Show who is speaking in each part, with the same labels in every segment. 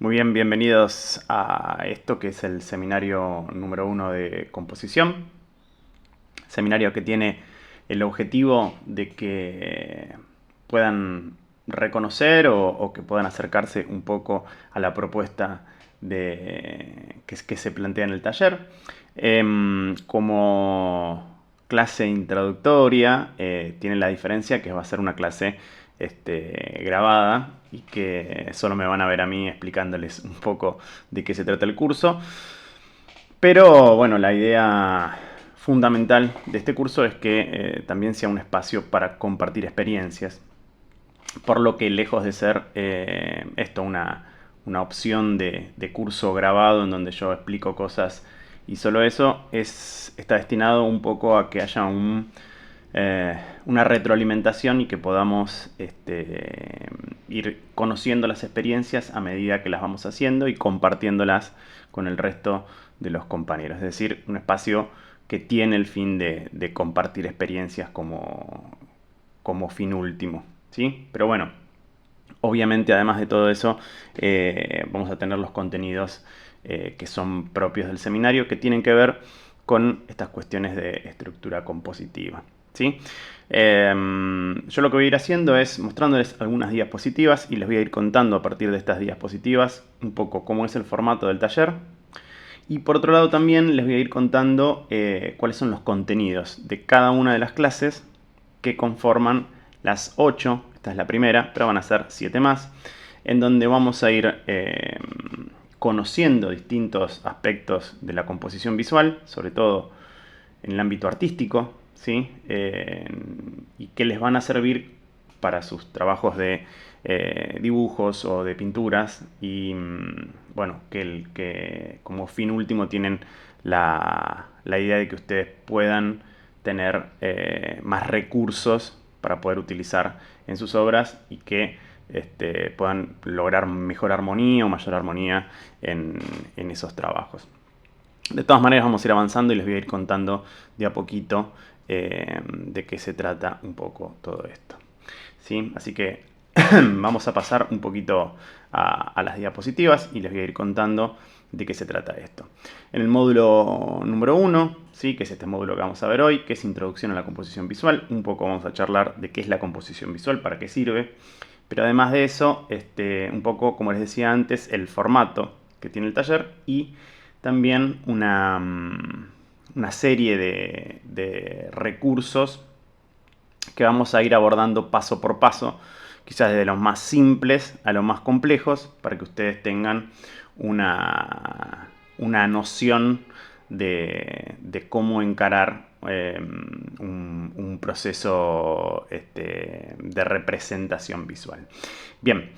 Speaker 1: Muy bien, bienvenidos a esto que es el seminario número 1 de composición. Seminario que tiene el objetivo de que puedan reconocer o que puedan acercarse un poco a la propuesta que se plantea en el taller. Como clase introductoria tiene la diferencia que va a ser una clase grabada y que solo me van a ver a mí explicándoles un poco de qué se trata el curso. Pero bueno, la idea fundamental de este curso es que también sea un espacio para compartir experiencias, por lo que lejos de ser esto una opción de curso grabado en donde yo explico cosas y solo eso, está destinado un poco a que haya una retroalimentación y que podamos ir conociendo las experiencias a medida que las vamos haciendo y compartiéndolas con el resto de los compañeros. Es decir, un espacio que tiene el fin de compartir experiencias como fin último, ¿sí? Pero bueno, obviamente además de todo eso vamos a tener los contenidos que son propios del seminario, que tienen que ver con estas cuestiones de estructura compositiva, ¿sí? Yo lo que voy a ir haciendo es mostrándoles algunas diapositivas y les voy a ir contando a partir de estas diapositivas un poco cómo es el formato del taller. Y por otro lado también les voy a ir contando cuáles son los contenidos de cada una de las clases que conforman las 8, esta es la primera, pero van a ser 7 más, en donde vamos a ir conociendo distintos aspectos de la composición visual, sobre todo en el ámbito artístico, ¿sí? Y que les van a servir para sus trabajos de dibujos o de pinturas y bueno, que como fin último tienen la idea de que ustedes puedan tener más recursos para poder utilizar en sus obras y que puedan lograr mejor armonía o mayor armonía en esos trabajos. De todas maneras vamos a ir avanzando y les voy a ir contando de a poquito de qué se trata un poco todo esto, ¿sí? Así que vamos a pasar un poquito a las diapositivas y les voy a ir contando de qué se trata esto. En el módulo número 1, ¿sí? Que es este módulo que vamos a ver hoy, que es Introducción a la Composición Visual, un poco vamos a charlar de qué es la composición visual, para qué sirve, pero además de eso, un poco, como les decía antes, el formato que tiene el taller y también una serie de recursos que vamos a ir abordando paso por paso, quizás desde los más simples a los más complejos, para que ustedes tengan una noción de cómo encarar un proceso de representación visual. Bien,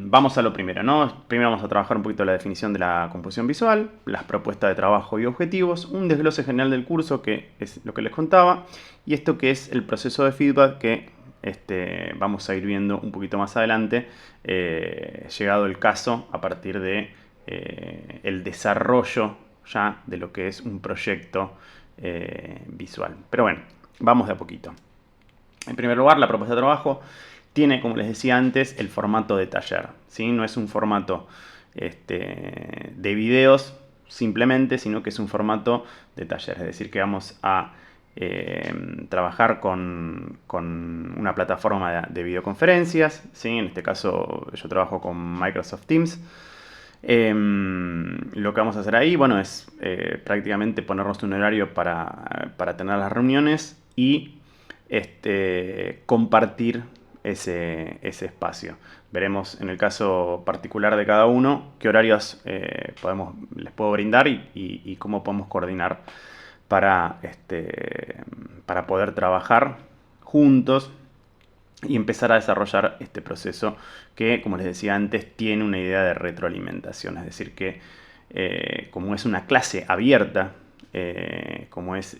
Speaker 1: vamos a lo primero, ¿no? Primero vamos a trabajar un poquito la definición de la composición visual, las propuestas de trabajo y objetivos, un desglose general del curso, que es lo que les contaba, y esto que es el proceso de feedback que vamos a ir viendo un poquito más adelante, llegado el caso, a partir de el desarrollo ya de lo que es un proyecto visual. Pero bueno, vamos de a poquito. En primer lugar, la propuesta de trabajo tiene, como les decía antes, el formato de taller, ¿sí? No es un formato de videos simplemente, sino que es un formato de taller. Es decir, que vamos a trabajar con una plataforma de videoconferencias, ¿sí? En este caso yo trabajo con Microsoft Teams. Lo que vamos a hacer ahí, bueno, es prácticamente ponernos un horario para tener las reuniones y compartir ese espacio. Veremos en el caso particular de cada uno qué horarios les puedo brindar y cómo podemos coordinar para poder trabajar juntos y empezar a desarrollar este proceso que, como les decía antes, tiene una idea de retroalimentación. Es decir, que como es una clase abierta, como es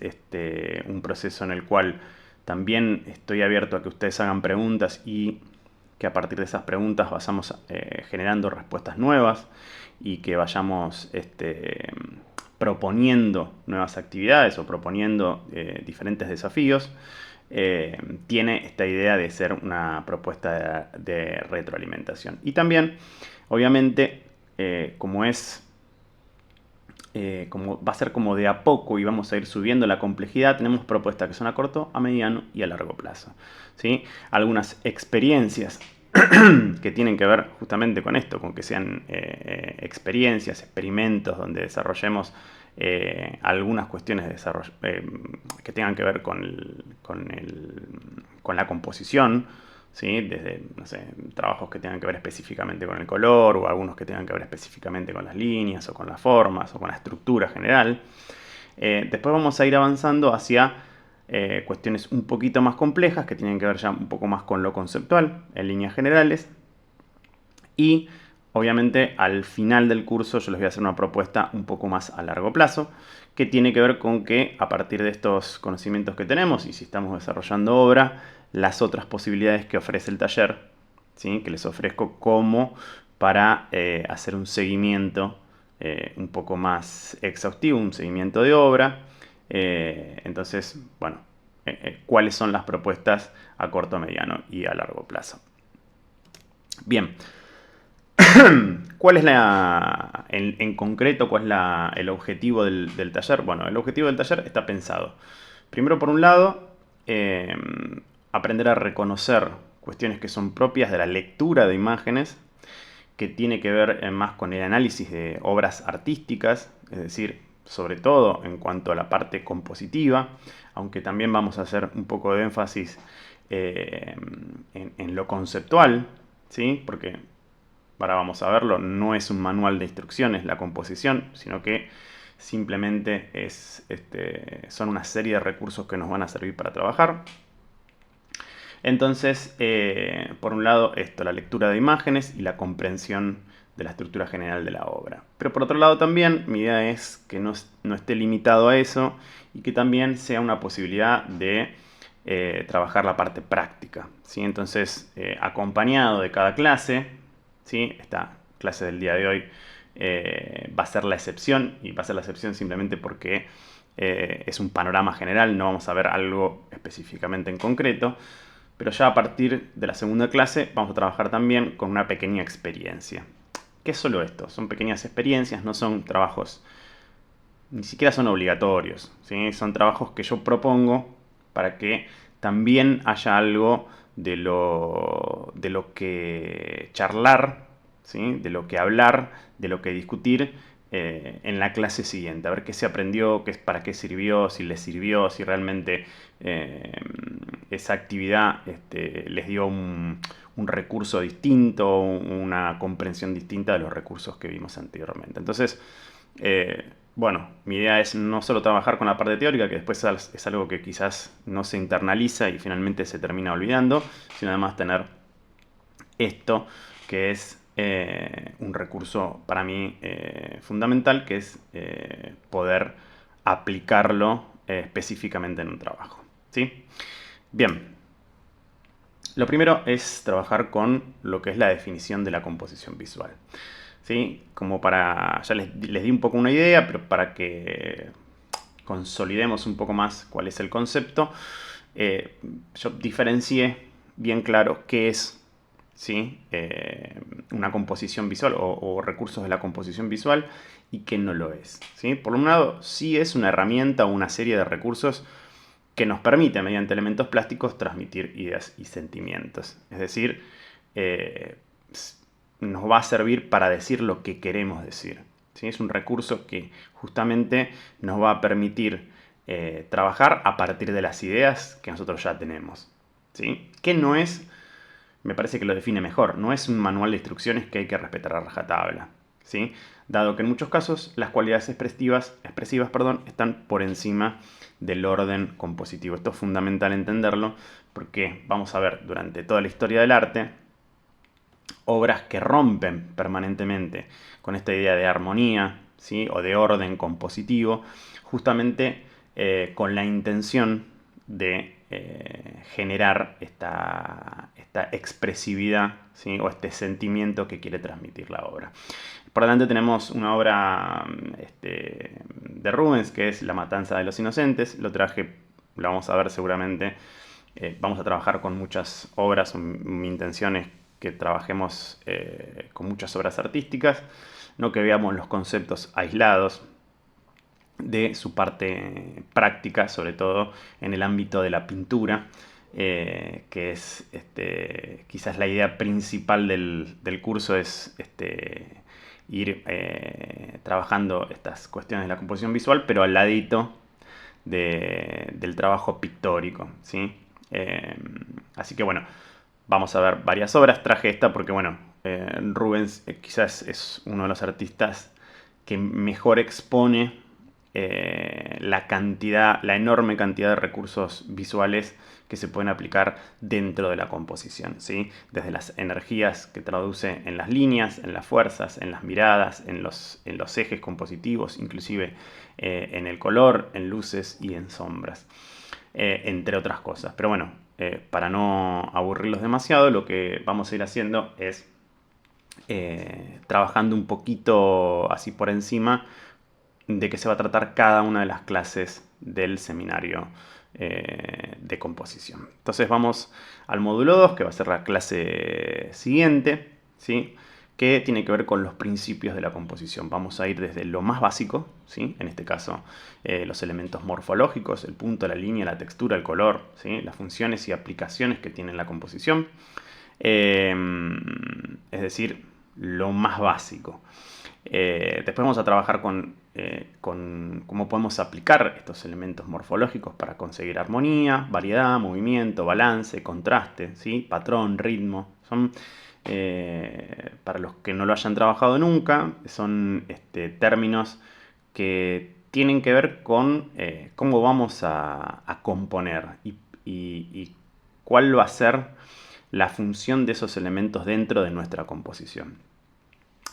Speaker 1: un proceso en el cual también estoy abierto a que ustedes hagan preguntas y que a partir de esas preguntas vayamos generando respuestas nuevas y que vayamos proponiendo nuevas actividades o proponiendo diferentes desafíos. tiene esta idea de ser una propuesta de retroalimentación. Y también, obviamente, como va a ser como de a poco y vamos a ir subiendo la complejidad, tenemos propuestas que son a corto, a mediano y a largo plazo, ¿sí? Algunas experiencias que tienen que ver justamente con esto, con que sean experiencias, experimentos donde desarrollemos algunas cuestiones de desarrollo, que tengan que ver con la composición, ¿sí? Desde, no sé, trabajos que tengan que ver específicamente con el color, o algunos que tengan que ver específicamente con las líneas, o con las formas, o con la estructura general. Después vamos a ir avanzando hacia cuestiones un poquito más complejas, que tienen que ver ya un poco más con lo conceptual, en líneas generales. Y obviamente al final del curso yo les voy a hacer una propuesta un poco más a largo plazo, que tiene que ver con que a partir de estos conocimientos que tenemos, y si estamos desarrollando obra, las otras posibilidades que ofrece el taller, ¿sí? Que les ofrezco como para hacer un seguimiento un poco más exhaustivo, un seguimiento de obra. Entonces, bueno, ¿cuáles son las propuestas a corto, mediano y a largo plazo? Bien. ¿Cuál es en concreto, cuál es el objetivo del taller? Bueno, el objetivo del taller está pensado. Primero, por un lado, aprender a reconocer cuestiones que son propias de la lectura de imágenes, que tiene que ver más con el análisis de obras artísticas, es decir, sobre todo en cuanto a la parte compositiva, aunque también vamos a hacer un poco de énfasis en lo conceptual, ¿sí? Porque ahora vamos a verlo, no es un manual de instrucciones la composición, sino que simplemente son una serie de recursos que nos van a servir para trabajar. Entonces, por un lado, la lectura de imágenes y la comprensión de la estructura general de la obra. Pero por otro lado también, mi idea es que no esté limitado a eso y que también sea una posibilidad de trabajar la parte práctica, ¿sí? Entonces, acompañado de cada clase, ¿sí? Esta clase del día de hoy va a ser la excepción, y va a ser la excepción simplemente porque es un panorama general, no vamos a ver algo específicamente en concreto, pero ya a partir de la segunda clase vamos a trabajar también con una pequeña experiencia. ¿Qué es solo esto? Son pequeñas experiencias, no son trabajos, ni siquiera son obligatorios, ¿sí? Son trabajos que yo propongo para que también haya algo de lo que charlar, ¿sí? De lo que hablar, de lo que discutir en la clase siguiente. A ver qué se aprendió, para qué sirvió, si les sirvió, si realmente esa actividad les dio un recurso distinto, una comprensión distinta de los recursos que vimos anteriormente. Entonces, bueno, mi idea es no solo trabajar con la parte teórica, que después es algo que quizás no se internaliza y finalmente se termina olvidando, sino además tener esto que es un recurso para mí fundamental, que es poder aplicarlo específicamente en un trabajo, ¿sí? Bien, lo primero es trabajar con lo que es la definición de la composición visual, ¿sí? Como ya les di un poco una idea, pero para que consolidemos un poco más cuál es el concepto, yo diferencié bien claro qué es, ¿sí? Una composición visual o recursos de la composición visual y qué no lo es, ¿sí? Por un lado, sí es una herramienta o una serie de recursos que nos permite, mediante elementos plásticos, transmitir ideas y sentimientos. Es decir, nos va a servir para decir lo que queremos decir, ¿sí? Es un recurso que justamente nos va a permitir trabajar a partir de las ideas que nosotros ya tenemos, ¿sí? Que no es, me parece que lo define mejor, no es un manual de instrucciones que hay que respetar a rajatabla, ¿sí? Dado que en muchos casos las cualidades expresivas están por encima del orden compositivo. Esto es fundamental entenderlo porque vamos a ver durante toda la historia del arte obras que rompen permanentemente con esta idea de armonía, ¿sí? O de orden compositivo, justamente con la intención de generar esta expresividad, ¿sí? O este sentimiento que quiere transmitir la obra. Por delante tenemos una obra de Rubens, que es La matanza de los inocentes. Lo vamos a ver seguramente Vamos a trabajar con muchas obras, mi intención es que trabajemos con muchas obras artísticas, no que veamos los conceptos aislados de su parte práctica, sobre todo en el ámbito de la pintura, que es quizás la idea principal del curso, es ir trabajando estas cuestiones de la composición visual, pero al ladito del trabajo pictórico, ¿sí? Así que bueno, vamos a ver varias obras. Traje esta porque bueno, Rubens quizás es uno de los artistas que mejor expone la enorme cantidad de recursos visuales que se pueden aplicar dentro de la composición, ¿sí? Desde las energías que traduce en las líneas, en las fuerzas, en las miradas, en los ejes compositivos, inclusive en el color, en luces y en sombras, entre otras cosas. Pero bueno, para no aburrirlos demasiado, lo que vamos a ir haciendo es trabajando un poquito así por encima de qué se va a tratar cada una de las clases del seminario de composición. Entonces vamos al módulo 2, que va a ser la clase siguiente, ¿sí? Que tiene que ver con los principios de la composición. Vamos a ir desde lo más básico, ¿sí? En este caso los elementos morfológicos, el punto, la línea, la textura, el color, ¿sí? Las funciones y aplicaciones que tiene la composición. Es decir, lo más básico. Después vamos a trabajar con cómo podemos aplicar estos elementos morfológicos para conseguir armonía, variedad, movimiento, balance, contraste, ¿sí? Patrón, ritmo. Son, para los que no lo hayan trabajado nunca, son términos que tienen que ver con cómo vamos a componer y cuál va a ser la función de esos elementos dentro de nuestra composición.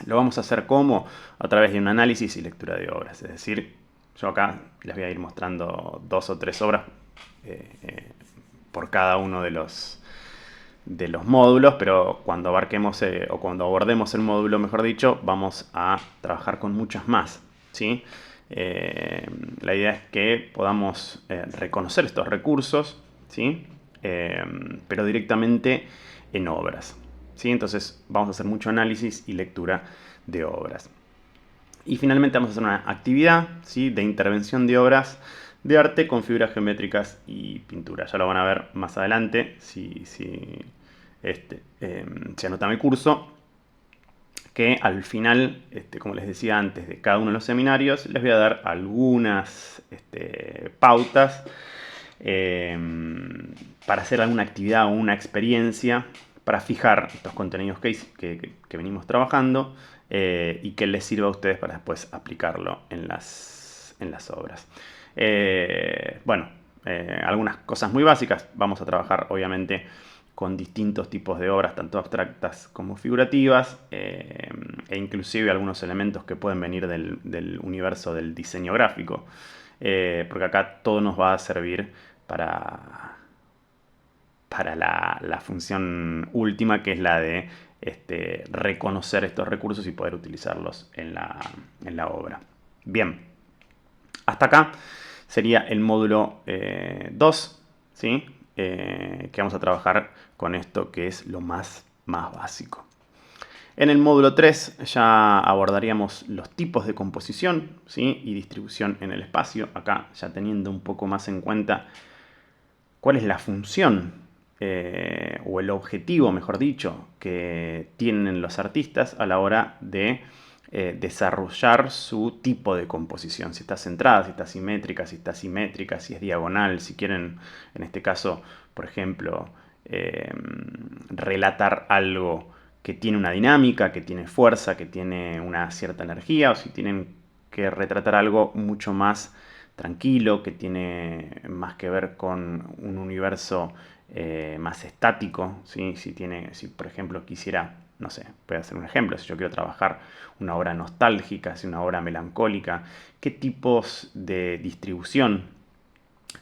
Speaker 1: Lo vamos a hacer como a través de un análisis y lectura de obras. Es decir, yo acá les voy a ir mostrando 2 o 3 obras por cada uno de los módulos, pero cuando abarquemos o cuando abordemos el módulo, mejor dicho, vamos a trabajar con muchas más, ¿sí? La idea es que podamos reconocer estos recursos, ¿sí? Pero directamente en obras, ¿sí? Entonces vamos a hacer mucho análisis y lectura de obras. Y finalmente vamos a hacer una actividad, ¿sí? De intervención de obras de arte con figuras geométricas y pintura. Ya lo van a ver más adelante si anotan el curso, que al final, como les decía antes, de cada uno de los seminarios, les voy a dar algunas pautas para hacer alguna actividad o una experiencia para fijar estos contenidos que venimos trabajando y que les sirva a ustedes para después aplicarlo en las obras. Algunas cosas muy básicas. Vamos a trabajar obviamente con distintos tipos de obras, tanto abstractas como figurativas, e inclusive algunos elementos que pueden venir del universo del diseño gráfico, porque acá todo nos va a servir para la función última, que es la de reconocer estos recursos y poder utilizarlos en la obra. Bien, hasta acá sería el módulo 2, ¿sí? Que vamos a trabajar con esto que es lo más básico. En el módulo 3 ya abordaríamos los tipos de composición, ¿sí? Y distribución en el espacio, acá ya teniendo un poco más en cuenta cuál es la función o el objetivo, mejor dicho, que tienen los artistas a la hora de desarrollar su tipo de composición. Si está centrada, si está simétrica, si está simétrica, si es diagonal, si quieren, en este caso, por ejemplo, relatar algo que tiene una dinámica, que tiene fuerza, que tiene una cierta energía, o si tienen que retratar algo mucho más tranquilo, que tiene más que ver con un universo más estático, ¿sí? Si por ejemplo quisiera, no sé, voy a hacer un ejemplo, si yo quiero trabajar una obra nostálgica, si una obra melancólica, ¿qué tipos de distribución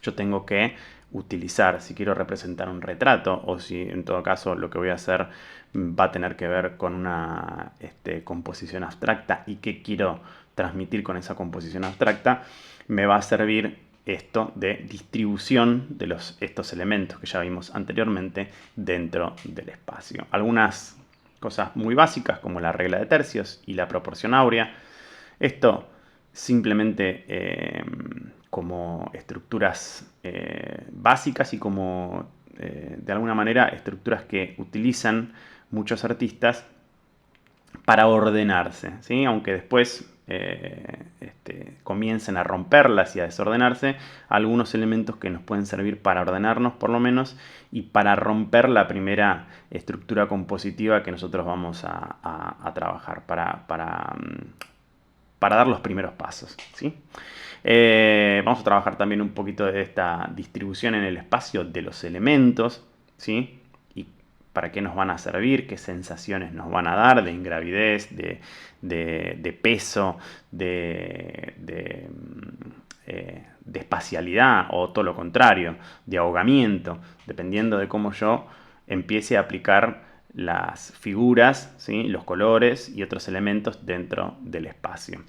Speaker 1: yo tengo que utilizar si quiero representar un retrato, o si en todo caso lo que voy a hacer va a tener que ver con una composición abstracta y qué quiero transmitir con esa composición abstracta? Me va a servir esto de distribución de estos elementos que ya vimos anteriormente dentro del espacio. Algunas cosas muy básicas como la regla de tercios y la proporción áurea. Esto simplemente como estructuras básicas y como de alguna manera estructuras que utilizan muchos artistas para ordenarse, ¿sí? Aunque después comiencen a romperlas y a desordenarse, algunos elementos que nos pueden servir para ordenarnos por lo menos y para romper la primera estructura compositiva que nosotros vamos a trabajar, para dar los primeros pasos, ¿sí? Vamos a trabajar también un poquito de esta distribución en el espacio de los elementos, ¿sí? Y para qué nos van a servir, qué sensaciones nos van a dar de ingravidez, de peso, de espacialidad o todo lo contrario, de ahogamiento, dependiendo de cómo yo empiece a aplicar las figuras, ¿sí? Los colores y otros elementos dentro del espacio.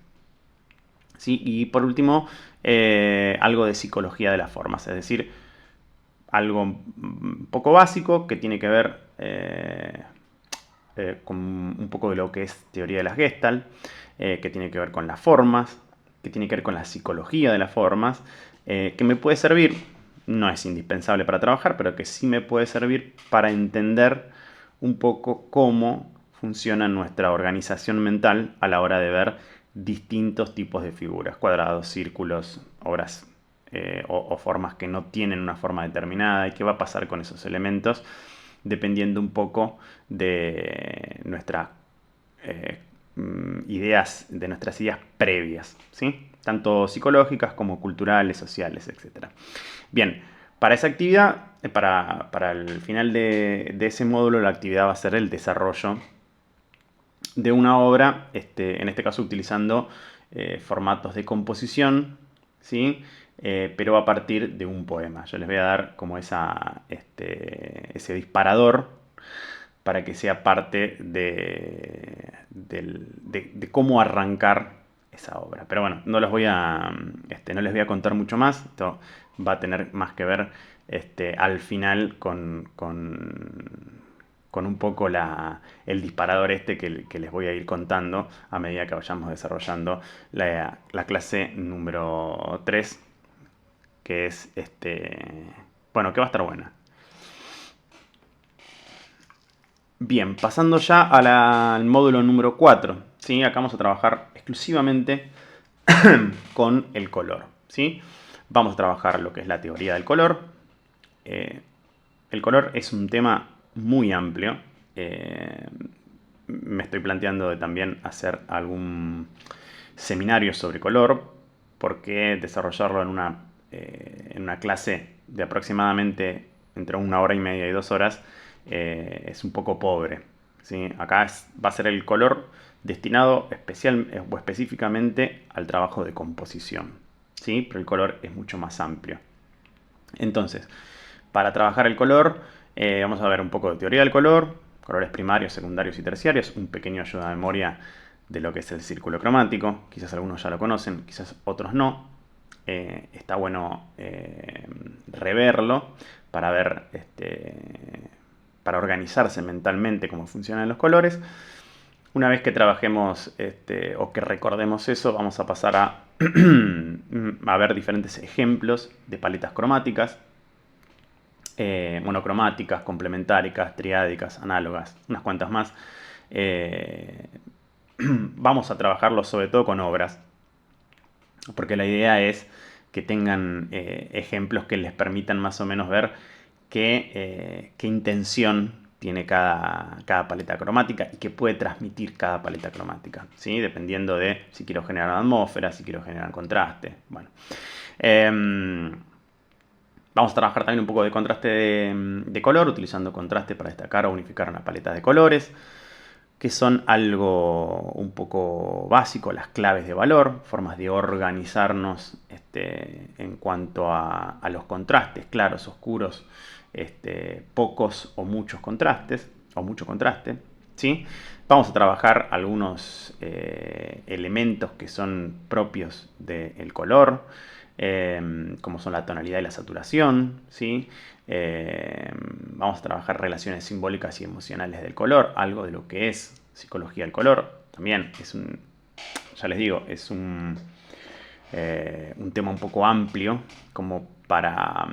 Speaker 1: ¿Sí? Y por último, algo de psicología de las formas, es decir, algo un poco básico que tiene que ver con un poco de lo que es teoría de las Gestalt, que tiene que ver con las formas, que tiene que ver con la psicología de las formas, que me puede servir, no es indispensable para trabajar, pero que sí me puede servir para entender un poco cómo funciona nuestra organización mental a la hora de ver distintos tipos de figuras, cuadrados, círculos, obras o formas que no tienen una forma determinada y qué va a pasar con esos elementos dependiendo un poco de nuestras de nuestras ideas previas, ¿sí? Tanto psicológicas como culturales, sociales, etc. Bien, para esa actividad, para el final de ese módulo, la actividad va a ser el desarrollo de una obra, en este caso utilizando formatos de composición, ¿sí? Pero a partir de un poema. Yo les voy a dar como ese disparador para que sea parte de cómo arrancar esa obra. Pero bueno, no les voy a contar mucho más. Esto va a tener más que ver al final con un poco el disparador que les voy a ir contando a medida que vayamos desarrollando la clase número 3, que es bueno, que va a estar buena. Bien, pasando ya al módulo número 4, ¿sí? Acá vamos a trabajar exclusivamente con el color, ¿sí? Vamos a trabajar lo que es la teoría del color. El color es un tema muy amplio. Me estoy planteando de también hacer algún seminario sobre color, porque desarrollarlo en una clase de aproximadamente entre 1 hora y media y 2 horas es un poco pobre, ¿sí? Acá va a ser el color destinado específicamente al trabajo de composición, ¿sí? Pero el color es mucho más amplio. Entonces, para trabajar el color, vamos a ver un poco de teoría del color, colores primarios, secundarios y terciarios, un pequeño ayuda de memoria de lo que es el círculo cromático. Quizás algunos ya lo conocen, quizás otros no. Está bueno reverlo para ver, para organizarse mentalmente cómo funcionan los colores. Una vez que trabajemos o que recordemos eso, vamos a pasar a ver diferentes ejemplos de paletas cromáticas, monocromáticas, complementáricas, triádicas, análogas, unas cuantas más. Vamos a trabajarlo sobre todo con obras, porque la idea es que tengan ejemplos que les permitan más o menos ver qué intención tiene cada paleta cromática y qué puede transmitir cada paleta cromática, ¿sí? Dependiendo de si quiero generar atmósfera, si quiero generar contraste. Bueno, vamos a trabajar también un poco de contraste de color, utilizando contraste para destacar o unificar una paleta de colores, que son algo un poco básico, las claves de valor, formas de organizarnos en cuanto a los contrastes, claros, oscuros, pocos o muchos contrastes, o mucho contraste, ¿sí? Vamos a trabajar algunos elementos que son propios del color, como son la tonalidad y la saturación, ¿sí? Vamos a trabajar relaciones simbólicas y emocionales del color, algo de lo que es psicología del color. También es ya les digo, es un tema un poco amplio como para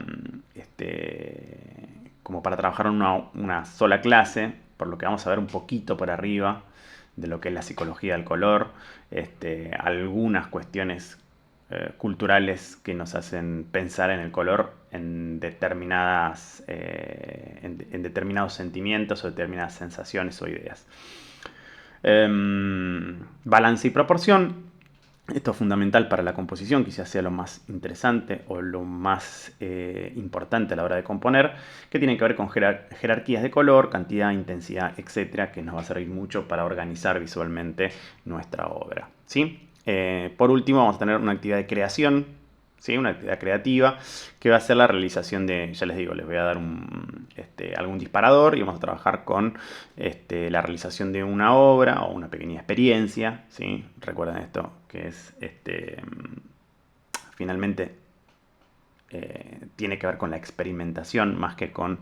Speaker 1: trabajar en una sola clase, por lo que vamos a ver un poquito por arriba de lo que es la psicología del color, algunas cuestiones culturales que nos hacen pensar en el color en determinados sentimientos o determinadas sensaciones o ideas. Balance y proporción. Esto es fundamental para la composición, quizás sea lo más interesante o lo más importante a la hora de componer, que tiene que ver con jerarquías de color, cantidad, intensidad, etcétera, que nos va a servir mucho para organizar visualmente nuestra obra, ¿sí? Por último, vamos a tener una actividad de creación, ¿sí? Una actividad creativa que va a ser la realización de, ya les digo, les voy a dar algún disparador y vamos a trabajar con la realización de una obra o una pequeña experiencia, ¿sí? Recuerden esto, que es finalmente tiene que ver con la experimentación más que con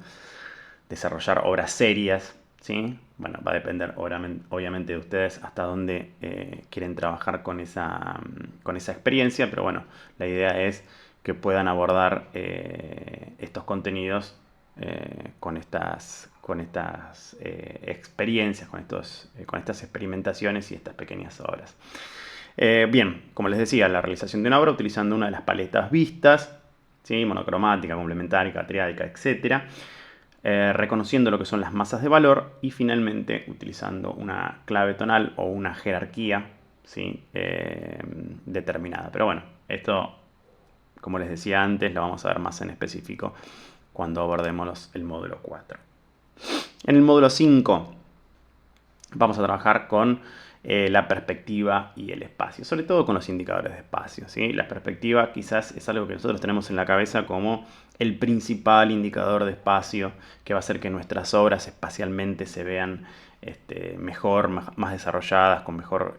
Speaker 1: desarrollar obras serias, ¿sí? Bueno, va a depender obviamente de ustedes hasta dónde quieren trabajar con esa experiencia, pero bueno, la idea es que puedan abordar estos contenidos con estas experiencias, con estas experimentaciones y estas pequeñas obras. Bien, como les decía, la realización de una obra utilizando una de las paletas vistas, ¿sí? Monocromática, complementaria, triádica, etc. Reconociendo lo que son las masas de valor y finalmente utilizando una clave tonal o una jerarquía, ¿sí? Determinada. Pero bueno, esto, como les decía antes, lo vamos a ver más en específico cuando abordemos el módulo 4. En el módulo 5 vamos a trabajar con la perspectiva y el espacio, sobre todo con los indicadores de espacio, ¿sí? La perspectiva quizás es algo que nosotros tenemos en la cabeza como el principal indicador de espacio que va a hacer que nuestras obras espacialmente se vean mejor, más desarrolladas, con mejor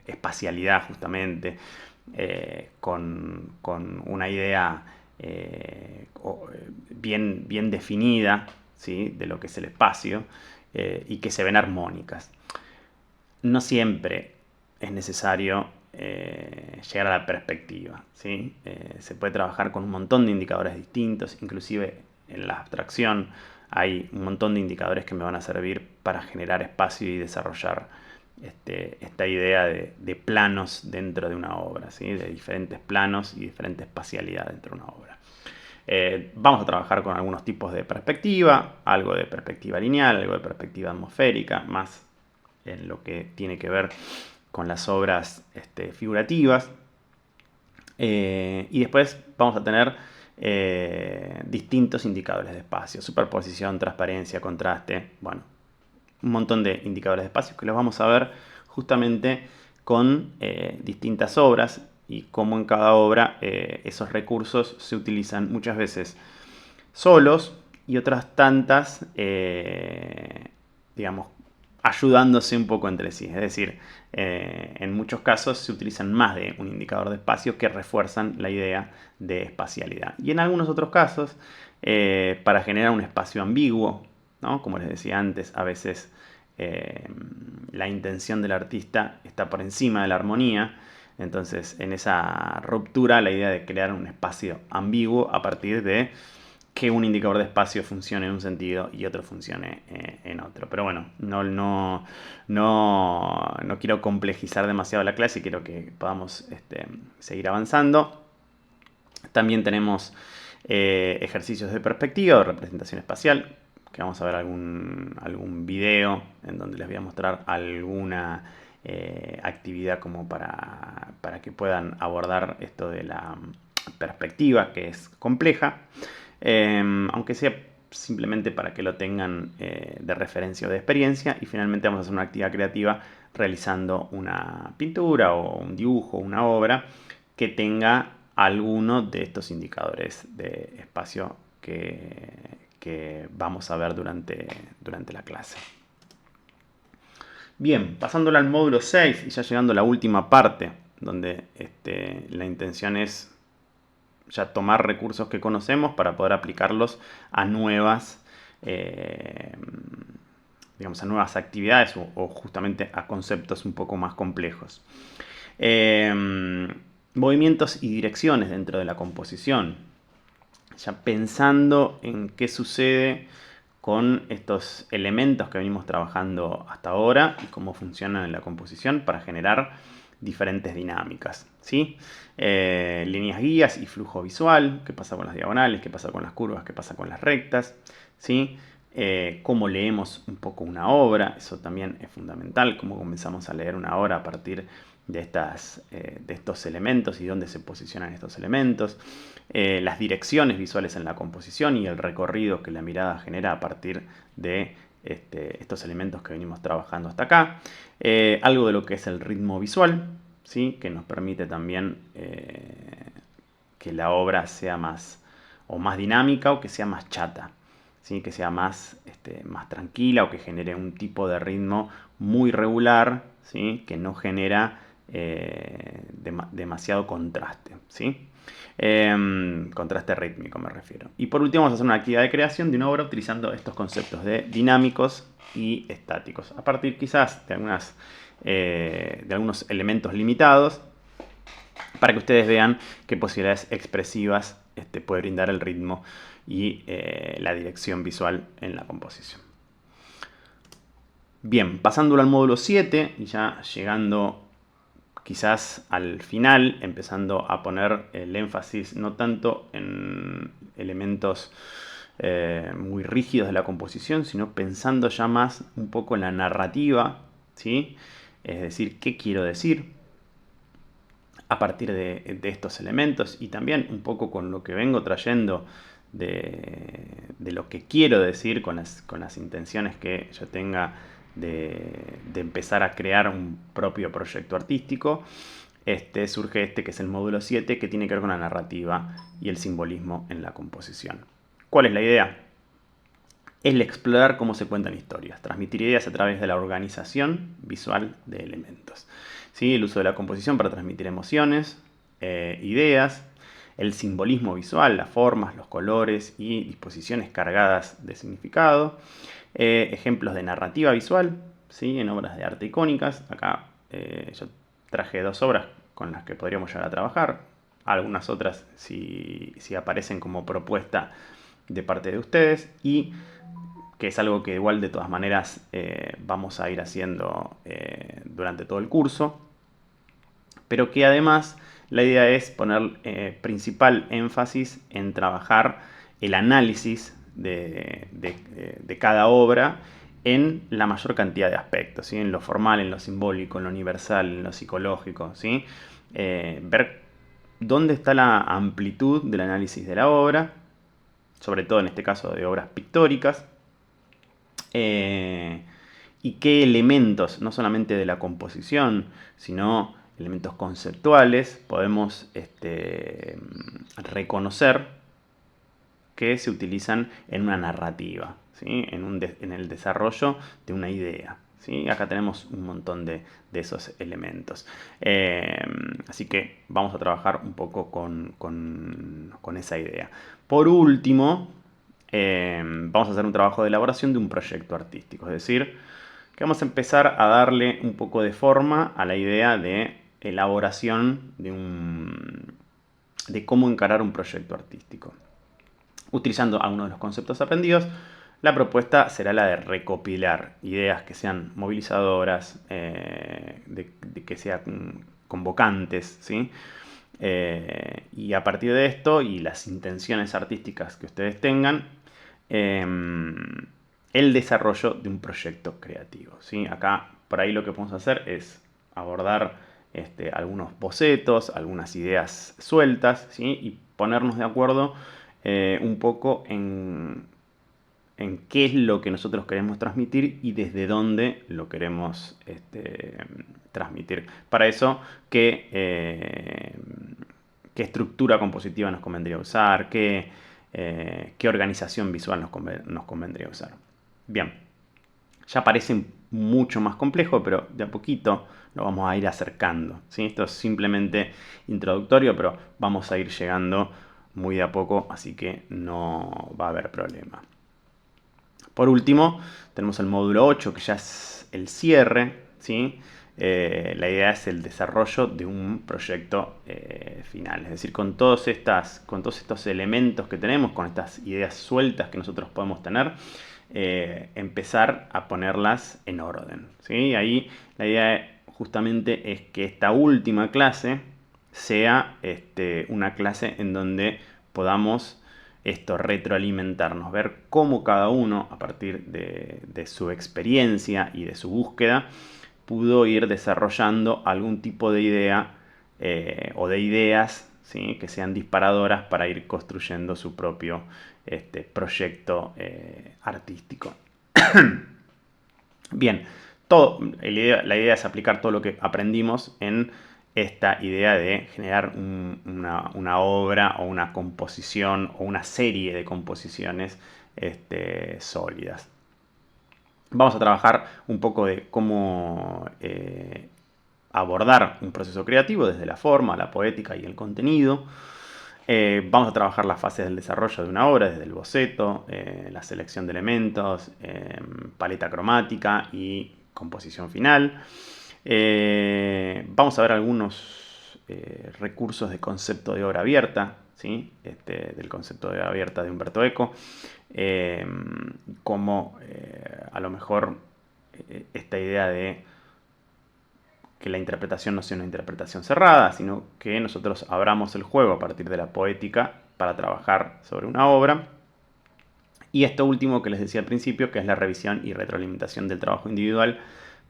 Speaker 1: espacialidad justamente, con una idea bien definida, ¿sí? De lo que es el espacio y que se ven armónicas. No siempre es necesario llegar a la perspectiva, ¿sí? Se puede trabajar con un montón de indicadores distintos, inclusive en la abstracción hay un montón de indicadores que me van a servir para generar espacio y desarrollar esta idea de planos dentro de una obra, ¿sí? De diferentes planos y diferente espacialidad dentro de una obra. Vamos a trabajar con algunos tipos de perspectiva, algo de perspectiva lineal, algo de perspectiva atmosférica, más en lo que tiene que ver con las obras figurativas. Y después vamos a tener distintos indicadores de espacio, superposición, transparencia, contraste, bueno, un montón de indicadores de espacio que los vamos a ver justamente con distintas obras y cómo en cada obra esos recursos se utilizan muchas veces solos y otras tantas, digamos, ayudándose un poco entre sí. Es decir, en muchos casos se utilizan más de un indicador de espacio que refuerzan la idea de espacialidad. Y en algunos otros casos, para generar un espacio ambiguo, ¿no? Como les decía antes, a veces la intención del artista está por encima de la armonía. Entonces, en esa ruptura, la idea de crear un espacio ambiguo a partir de que un indicador de espacio funcione en un sentido y otro funcione en otro. Pero bueno, no quiero complejizar demasiado la clase, quiero que podamos seguir avanzando. También tenemos ejercicios de perspectiva o representación espacial, que vamos a ver algún video en donde les voy a mostrar alguna actividad como para que puedan abordar esto de la perspectiva, que es compleja. Aunque sea simplemente para que lo tengan de referencia o de experiencia. Y finalmente vamos a hacer una actividad creativa realizando una pintura o un dibujo, una obra que tenga alguno de estos indicadores de espacio que vamos a ver durante la clase. Bien, pasándolo al módulo 6 y ya llegando a la última parte, donde la intención es ya tomar recursos que conocemos para poder aplicarlos a nuevas, digamos, a nuevas actividades o justamente a conceptos un poco más complejos. Movimientos y direcciones dentro de la composición. Ya pensando en qué sucede con estos elementos que venimos trabajando hasta ahora y cómo funcionan en la composición para generar diferentes dinámicas, ¿sí? Líneas guías y flujo visual, qué pasa con las diagonales, qué pasa con las curvas, qué pasa con las rectas, ¿sí? Cómo leemos un poco una obra, eso también es fundamental, cómo comenzamos a leer una obra a partir de estos elementos y dónde se posicionan estos elementos, las direcciones visuales en la composición y el recorrido que la mirada genera a partir de estos elementos que venimos trabajando hasta acá, algo de lo que es el ritmo visual, ¿sí? Que nos permite también que la obra sea más dinámica o que sea más chata, ¿sí? Que sea más tranquila o que genere un tipo de ritmo muy regular, ¿sí? Que no genera demasiado contraste, ¿sí? Contraste rítmico me refiero. Y por último vamos a hacer una actividad de creación de una obra utilizando estos conceptos de dinámicos y estáticos, a partir quizás de algunos elementos limitados, para que ustedes vean qué posibilidades expresivas puede brindar el ritmo y la dirección visual en la composición. Bien, pasándolo al módulo 7 y ya llegando quizás al final, empezando a poner el énfasis no tanto en elementos muy rígidos de la composición, sino pensando ya más un poco en la narrativa, ¿sí? Es decir, qué quiero decir a partir de estos elementos y también un poco con lo que vengo trayendo de lo que quiero decir con las intenciones que yo tenga de empezar a crear un propio proyecto artístico. Surge que es el módulo 7, que tiene que ver con la narrativa y el simbolismo en la composición. ¿Cuál es la idea? Es el explorar cómo se cuentan historias, transmitir ideas a través de la organización visual de elementos. ¿Sí? El uso de la composición para transmitir emociones, ideas, el simbolismo visual, las formas, los colores y disposiciones cargadas de significado, ejemplos de narrativa visual, ¿sí? En obras de arte icónicas. Acá yo traje 2 obras con las que podríamos llegar a trabajar, algunas otras si aparecen como propuesta de parte de ustedes, y que es algo que igual de todas maneras vamos a ir haciendo durante todo el curso, pero que además la idea es poner principal énfasis en trabajar el análisis de cada obra en la mayor cantidad de aspectos, ¿sí? En lo formal, en lo simbólico, en lo universal, en lo psicológico, ¿sí? Ver dónde está la amplitud del análisis de la obra, sobre todo en este caso de obras pictóricas, y qué elementos, no solamente de la composición, sino elementos conceptuales, podemos reconocer que se utilizan en una narrativa, ¿sí? En el desarrollo de una idea, ¿sí? Acá tenemos un montón de esos elementos. Así que vamos a trabajar un poco con esa idea. Por último, vamos a hacer un trabajo de elaboración de un proyecto artístico, es decir, que vamos a empezar a darle un poco de forma a la idea de elaboración de cómo encarar un proyecto artístico. Utilizando algunos de los conceptos aprendidos, la propuesta será la de recopilar ideas que sean movilizadoras, que sean convocantes, ¿sí? Y a partir de esto y las intenciones artísticas que ustedes tengan, el desarrollo de un proyecto creativo, ¿sí? Acá por ahí lo que podemos hacer es abordar algunos bocetos, algunas ideas sueltas, ¿sí? Y ponernos de acuerdo un poco en qué es lo que nosotros queremos transmitir y desde dónde lo queremos transmitir. Para eso, qué estructura compositiva nos convendría usar, qué organización visual nos convendría usar. Bien, ya parece mucho más complejo, pero de a poquito lo vamos a ir acercando, ¿sí? Esto es simplemente introductorio, pero vamos a ir llegando muy de a poco, así que no va a haber problema. Por último, tenemos el módulo 8, que ya es el cierre, ¿sí? La idea es el desarrollo de un proyecto final, es decir, con todos estos elementos que tenemos, con estas ideas sueltas que nosotros podemos tener, empezar a ponerlas en orden, ¿sí? Ahí la idea justamente es que esta última clase sea una clase en donde podamos retroalimentarnos, ver cómo cada uno, a partir de su experiencia y de su búsqueda, pudo ir desarrollando algún tipo de idea o de ideas, ¿sí?, que sean disparadoras para ir construyendo su propio proyecto artístico. Bien, la idea es aplicar todo lo que aprendimos en esta idea de generar una obra o una composición o una serie de composiciones sólidas. Vamos a trabajar un poco de cómo abordar un proceso creativo desde la forma, la poética y el contenido. Vamos a trabajar las fases del desarrollo de una obra, desde el boceto, la selección de elementos, paleta cromática y composición final. Vamos a ver algunos recursos de concepto de obra abierta, ¿sí? Del concepto de obra abierta de Umberto Eco, como a lo mejor esta idea de que la interpretación no sea una interpretación cerrada, sino que nosotros abramos el juego a partir de la poética para trabajar sobre una obra. Y esto último que les decía al principio, que es la revisión y retroalimentación del trabajo individual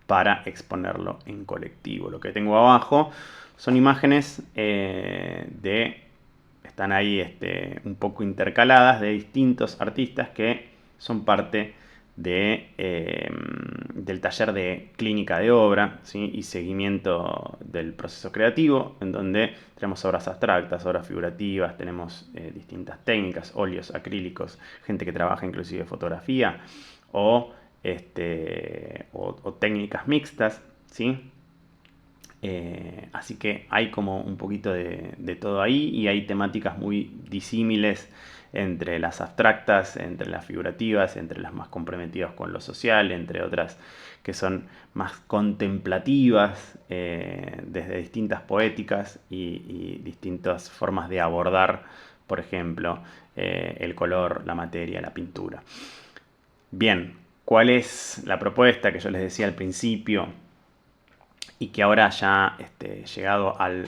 Speaker 1: para exponerlo en colectivo. Lo que tengo abajo son imágenes están ahí un poco intercaladas, de distintos artistas que son parte del taller de clínica de obra, ¿sí?, y seguimiento del proceso creativo, en donde tenemos obras abstractas, obras figurativas, tenemos distintas técnicas, óleos, acrílicos, gente que trabaja inclusive fotografía o técnicas mixtas, ¿sí? Así que hay como un poquito de todo ahí, y hay temáticas muy disímiles entre las abstractas, entre las figurativas, entre las más comprometidas con lo social, entre otras que son más contemplativas, desde distintas poéticas y distintas formas de abordar, por ejemplo, el color, la materia, la pintura. Bien, ¿cuál es la propuesta que yo les decía al principio y que ahora ya llegado al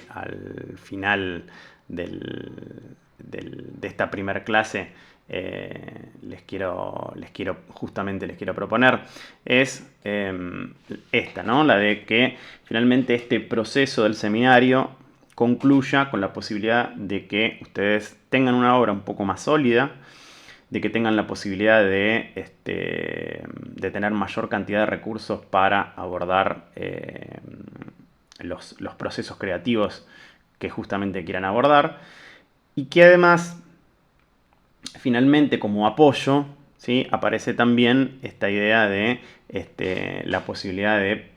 Speaker 1: final de esta primera clase les quiero proponer? Es esta, ¿no? La de que finalmente este proceso del seminario concluya con la posibilidad de que ustedes tengan una obra un poco más sólida, de que tengan la posibilidad de tener mayor cantidad de recursos para abordar los procesos creativos que justamente quieran abordar, y que además, finalmente, como apoyo, ¿sí?, aparece también esta idea de la posibilidad de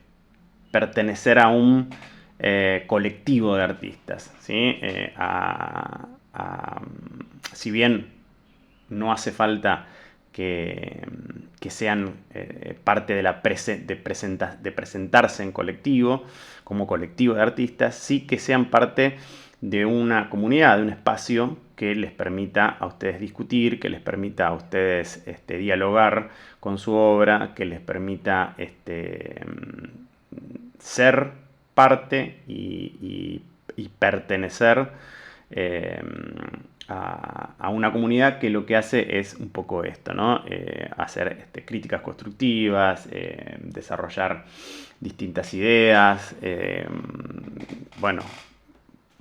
Speaker 1: pertenecer a un colectivo de artistas, ¿sí? Si bien no hace falta que sean parte de presentarse en colectivo, como colectivo de artistas, sí que sean parte de una comunidad, de un espacio que les permita a ustedes discutir, que les permita a ustedes dialogar con su obra, que les permita ser parte y pertenecer a una comunidad que lo que hace es un poco esto, ¿no? Hacer críticas constructivas, desarrollar distintas ideas, bueno,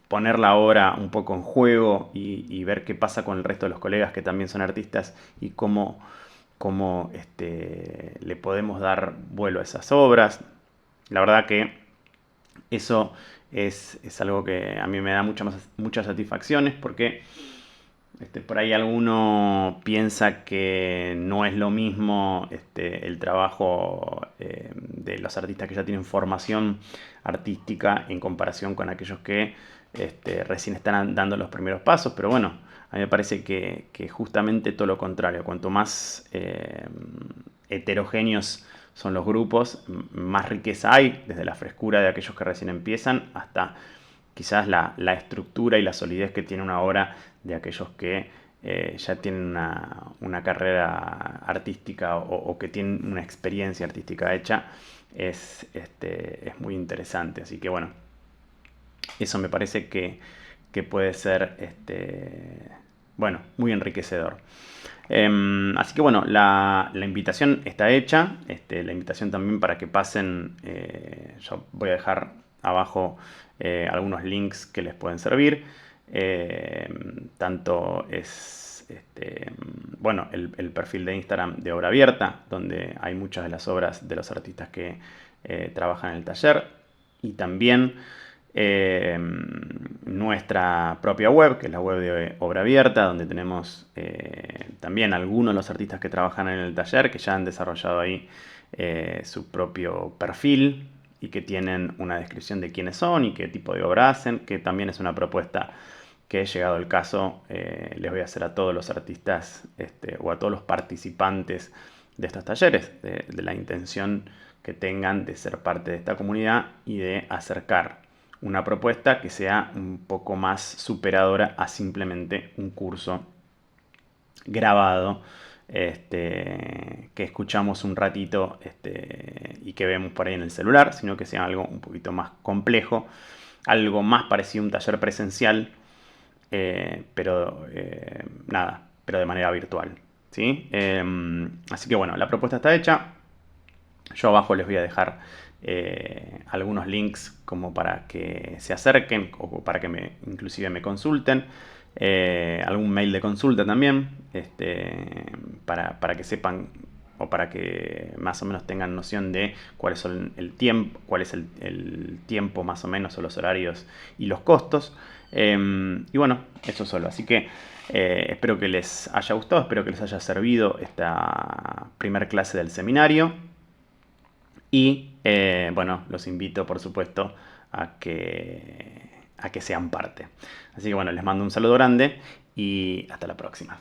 Speaker 1: poner la obra un poco en juego y ver qué pasa con el resto de los colegas que también son artistas y cómo le podemos dar vuelo a esas obras. La verdad que eso es algo que a mí me da muchas satisfacciones, porque por ahí alguno piensa que no es lo mismo el trabajo de los artistas que ya tienen formación artística en comparación con aquellos que recién están dando los primeros pasos. Pero bueno, A mí me parece que justamente todo lo contrario, cuanto más heterogéneos son los grupos, más riqueza hay, desde la frescura de aquellos que recién empiezan hasta quizás la estructura y la solidez que tiene una obra de aquellos que ya tienen una carrera artística o que tienen una experiencia artística hecha, es muy interesante. Así que bueno, eso me parece que puede ser bueno, muy enriquecedor. Así que bueno, la invitación está hecha. La invitación también para que pasen. Yo voy a dejar abajo algunos links que les pueden servir. Tanto es bueno, el perfil de Instagram de Obra Abierta, donde hay muchas de las obras de los artistas que trabajan en el taller. Y también nuestra propia web, que es la web de Obra Abierta, donde tenemos también algunos de los artistas que trabajan en el taller, que ya han desarrollado ahí su propio perfil y que tienen una descripción de quiénes son y qué tipo de obra hacen, que también es una propuesta que, llegado el caso, les voy a hacer a todos los artistas o a todos los participantes de estos talleres, de la intención que tengan de ser parte de esta comunidad y de acercar una propuesta que sea un poco más superadora a simplemente un curso grabado que escuchamos un ratito y que vemos por ahí en el celular, sino que sea algo un poquito más complejo, algo más parecido a un taller presencial, pero nada, pero de manera virtual, ¿sí? Así que bueno, la propuesta está hecha. Yo abajo les voy a dejar algunos links como para que se acerquen o para que inclusive me consulten. Algún mail de consulta también, para que sepan o para que más o menos tengan noción de cuáles son cuál es el tiempo más o menos, o los horarios y los costos. Y bueno, eso solo. Así que espero que les haya gustado, espero que les haya servido esta primer clase del seminario. Y bueno, los invito por supuesto a que sean parte. Así que bueno, les mando un saludo grande y hasta la próxima.